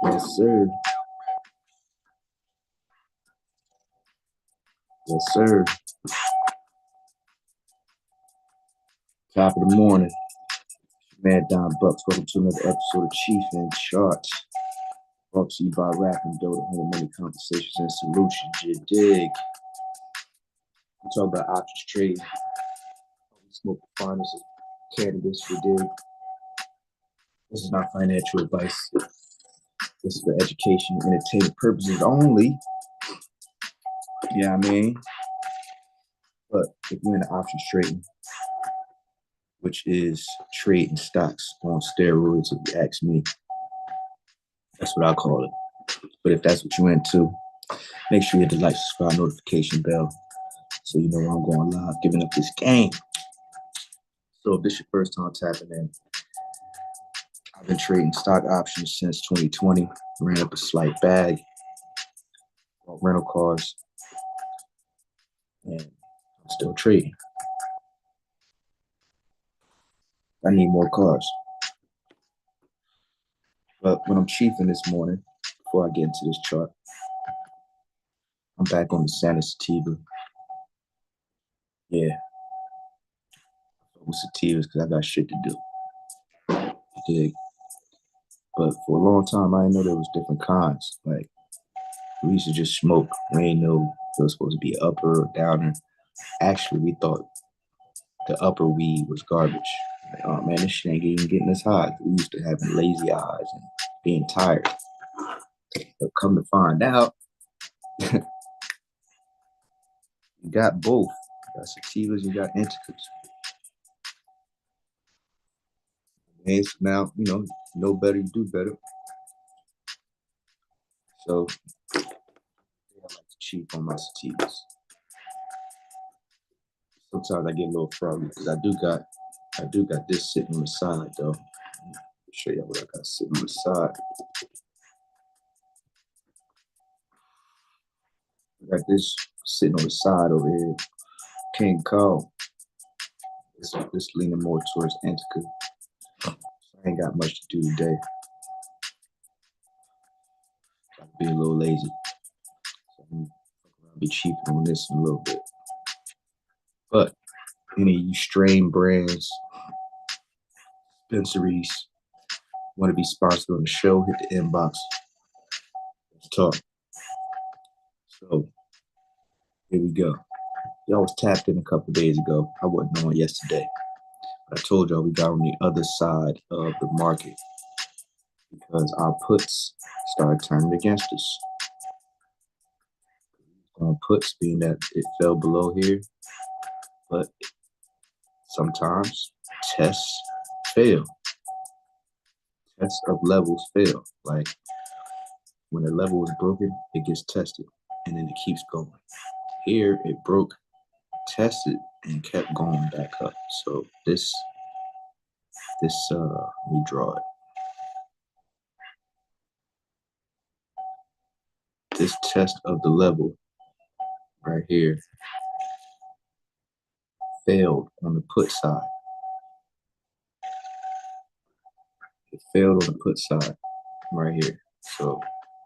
Yes, sir. Yes, sir. Top of the morning. Mad Don Bucks. Welcome to another episode of Cheef and Charts. Brought to you by Rapping Doe, the home of many conversations and solutions. You dig? We talk about options trading. We smoke the finest of cannabis. You dig? This is not financial advice. This is for education and entertainment purposes only. Yeah, I mean. But if you're into options trading, which is trading stocks on steroids, if you ask me, that's what I call it. But if that's what you're into, make sure you hit the like, subscribe, notification bell so you know when I'm going live, giving up this game. So if this is your first time tapping in, I've been trading stock options since 2020. Ran up a slight bag, bought rental cars, and I'm still trading. I need more cars. But when I'm chiefing this morning, before I get into this chart, I'm back on the Santa Sativa. Yeah, with sativas because I got shit to do. You dig? But for a long time, I didn't know there was different kinds. Like, we used to just smoke. We didn't know if it was supposed to be upper or downer. Actually, we thought the upper weed was garbage. Like, oh man, this shit ain't even getting us high. We used to having lazy eyes and being tired. But come to find out, you got both. You got sativas, you got indicas. And so now, know better, you do better. So I like to cheat on my sativas. Sometimes I get a little froggy because I do got this sitting on the side though. Let me show you what I got sitting on the side. I got this sitting on the side over here. King Cole. This leaning more towards indica. So I ain't got much to do today. Trying to be a little lazy. So I'm gonna be cheaping on this in a little bit. But any of you strain brands, dispensaries, want to be sponsored on the show, hit the inbox. Let's talk. So here we go. Y'all was tapped in a couple days ago. I wasn't on yesterday. But I told y'all we got on the other side of the market because our puts started turning against us. On puts being that it fell below here, but sometimes tests fail. Tests of levels fail. Like when a level is broken, it gets tested and then it keeps going. Here it broke, tested, and kept going back up. So this let me draw it. This test of the level right here failed on the put side. It failed on the put side right here. So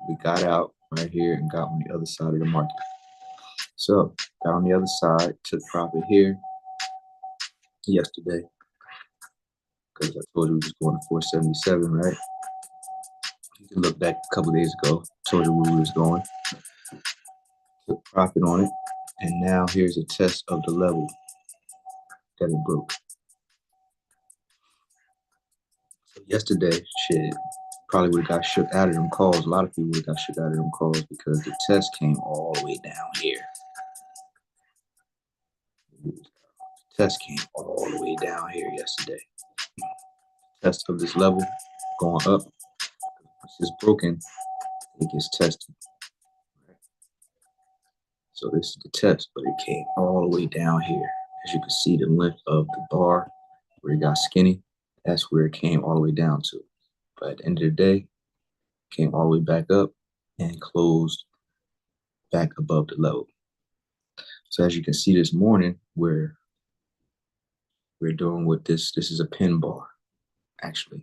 we got out right here and got on the other side of the market. So got on the other side, took profit here yesterday because I told you we was going to 477, right? You can look back a couple days ago, told you where we was going. Took profit on it, and now here's a test of the level that it broke. So yesterday, shit, probably would have got shook out of them calls. A lot of people would have got shook out of them calls because the test came all the way down here. The test came all the way down here yesterday. Test of this level going up. Once it's broken, it gets tested. So this is the test, but it came all the way down here. As you can see, the length of the bar where it got skinny, that's where it came all the way down to. But at the end of the day, it came all the way back up and closed back above the level. So as you can see this morning, we're doing with this is a pin bar, actually.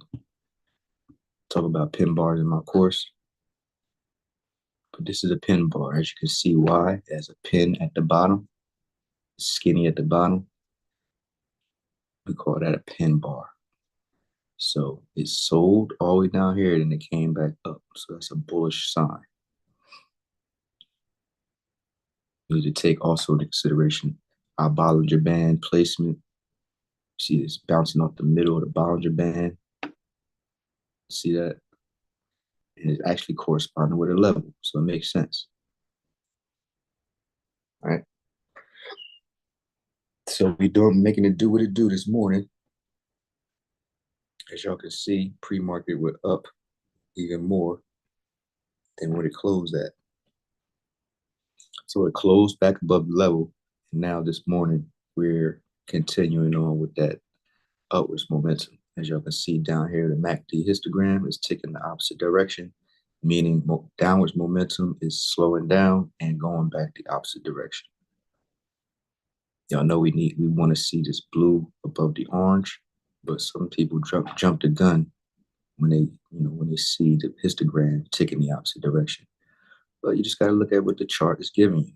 Talk about pin bars in my course. But this is a pin bar. As you can see, why? It has a pin at the bottom, skinny at the bottom. We call that a pin bar. So it sold all the way down here, and it came back up. So that's a bullish sign. You need to take also into consideration our Bollinger Band placement. See this bouncing off the middle of the Bollinger Band. See that? And it's actually corresponding with a level, so it makes sense. All right. So we doing making it do what it do this morning. As y'all can see, pre-market went up even more than what it closed at. So it closed back above the level. And now this morning, we're continuing on with that upwards momentum. As y'all can see down here, the MACD histogram is ticking the opposite direction, meaning downwards momentum is slowing down and going back the opposite direction. Y'all know we want to see this blue above the orange, but some people jump the gun when they see the histogram ticking the opposite direction. But you just got to look at what the chart is giving you.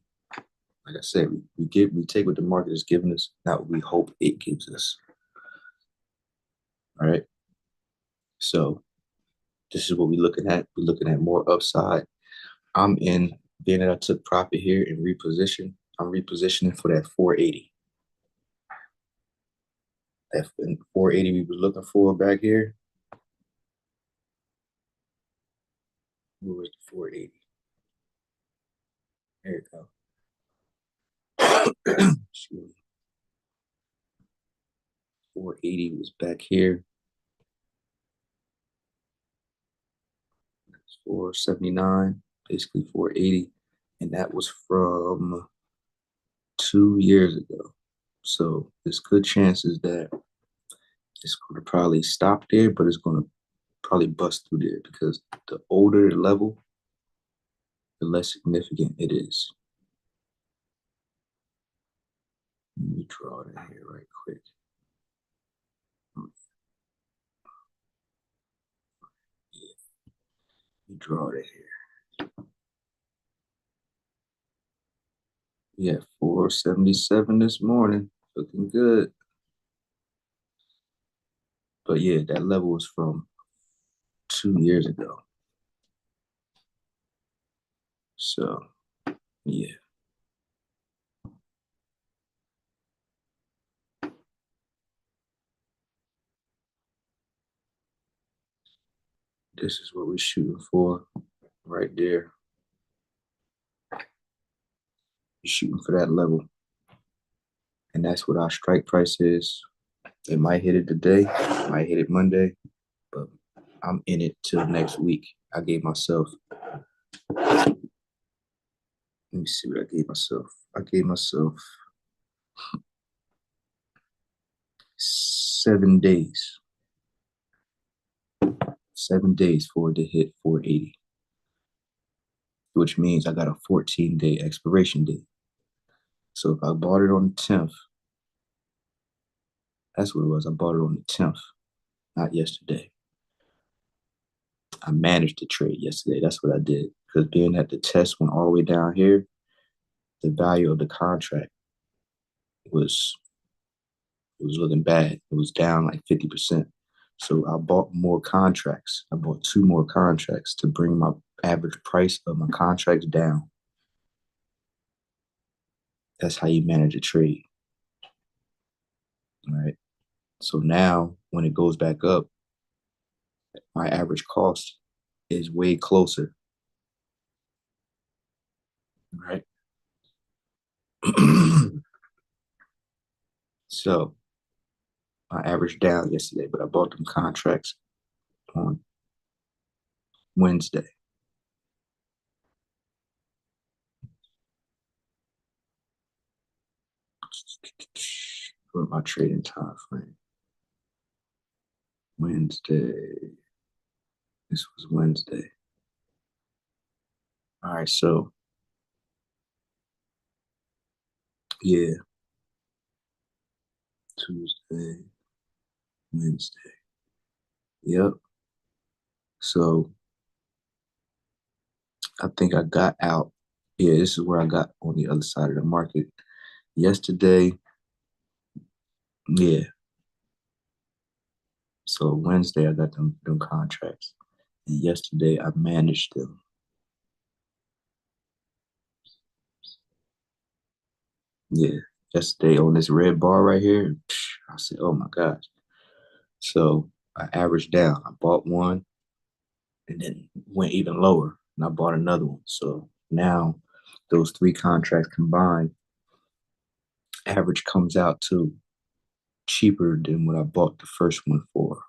Like I said, we take what the market is giving us, not what we hope it gives us. All right. So this is what we're looking at. We're looking at more upside. Being that I took profit here and reposition, I'm repositioning for that 480. That 480 we were looking for back here. Where was the 480? There you go. Excuse me. 480 was back here. 479, basically 480. And that was from 2 years ago. So there's good chances that it's going to probably stop there, but it's going to probably bust through there because the older the level, the less significant it is. Let me draw that here right quick. Yeah, let me draw that here. Yeah, 477 this morning, looking good. But yeah, that level was from 2 years ago. So yeah. This is what we're shooting for right there. We're shooting for that level. And that's what our strike price is. It might hit it today, might hit it Monday, but I'm in it till next week. I gave myself, let me see what I gave myself. I gave myself 7 days. 7 days for it to hit 480, which means I got a 14-day expiration date. So if I bought it on the 10th, that's what it was. I bought it on the 10th, not yesterday. I managed to trade yesterday. That's what I did. Because being that the test went all the way down here, the value of the contract was looking bad. It was down like 50%. So I bought more contracts. I bought 2 more contracts to bring my average price of my contracts down. That's how you manage a trade. All right. So now when it goes back up, my average cost is way closer. Right. So I averaged down yesterday, but I bought them contracts on Wednesday. Put my trading time frame. Wednesday. This was Wednesday. All right, so yeah, Tuesday, Wednesday. Yep. So I think I got out. Yeah, this is where I got on the other side of the market. Yesterday, yeah. So Wednesday I got them contracts. And yesterday I managed them. Yeah. Yesterday on this red bar right here, I said, oh my gosh. So I averaged down. I bought one and then went even lower and I bought another one. So now those three contracts combined, average comes out to cheaper than what I bought the first one for.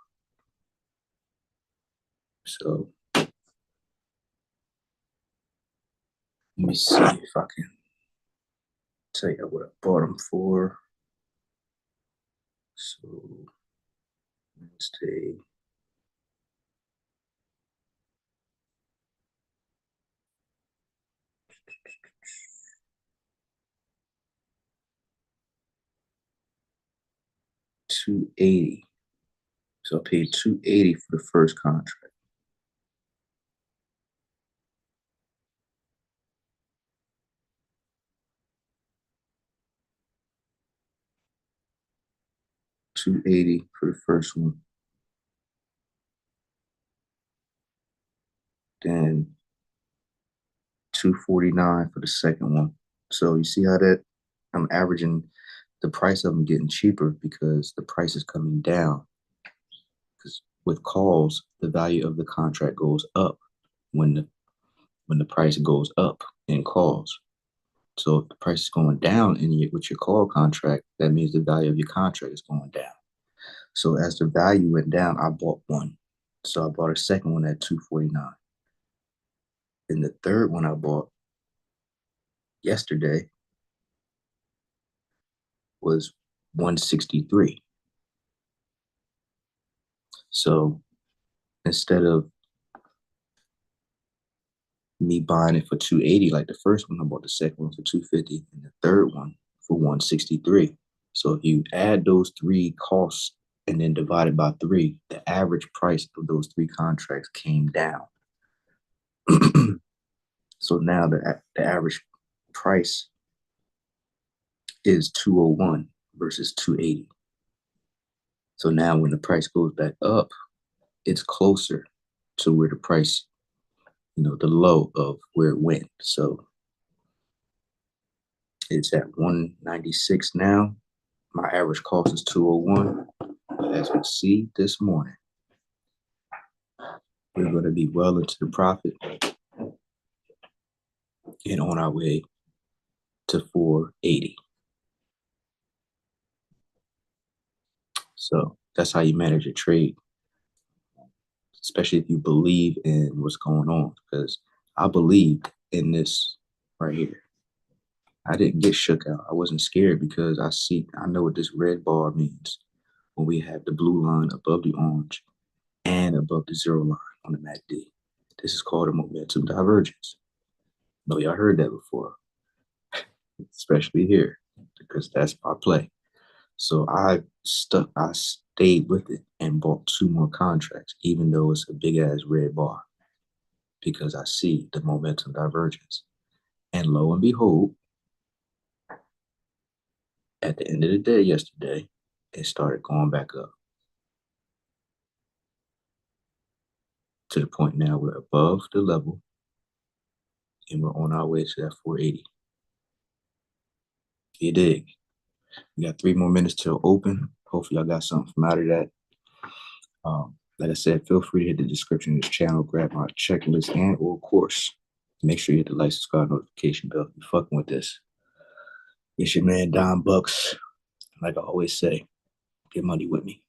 So let me see if I can tell you what I bought them for. So Wednesday, 280. So I paid 280 for the first contract. $280 for the first one. Then $249 for the second one. So you see how that I'm averaging the price of them getting cheaper because the price is coming down. Because with calls, the value of the contract goes up when the price goes up in calls. So if the price is going down with your call contract, that means the value of your contract is going down. So as the value went down, I bought one. So I bought a second one at 249. And the third one I bought yesterday was 163. So instead of me buying it for 280 like the first one, I bought the second one for 250 and the third one for 163. So if you add those three costs and then divide it by three, the average price of those three contracts came down. So now the average price is 201 versus 280. So now when the price goes back up, it's closer to where the price, the low of where it went. So it's at 196 now. My average cost is 201. But as we see this morning, we're going to be well into the profit and on our way to 480. So that's how you manage your trade, especially if you believe in what's going on. Because I believed in this right here. I didn't get shook out. I wasn't scared because I know what this red bar means when we have the blue line above the orange and above the zero line on the MACD. This is called a momentum divergence. I know y'all heard that before, especially here, because that's my play. So I stayed with it and bought two more contracts, even though it's a big ass red bar, because I see the momentum divergence. And lo and behold, at the end of the day yesterday, it started going back up to the point now we're above the level and we're on our way to that 480. You dig? We got 3 more minutes till open. Hopefully, I got something from out of that. Like I said, feel free to hit the description of this channel, grab my checklist and or course. Make sure you hit the like, subscribe, notification bell if you're fucking with this. It's your man, Don Bucks. Like I always say, get money with me.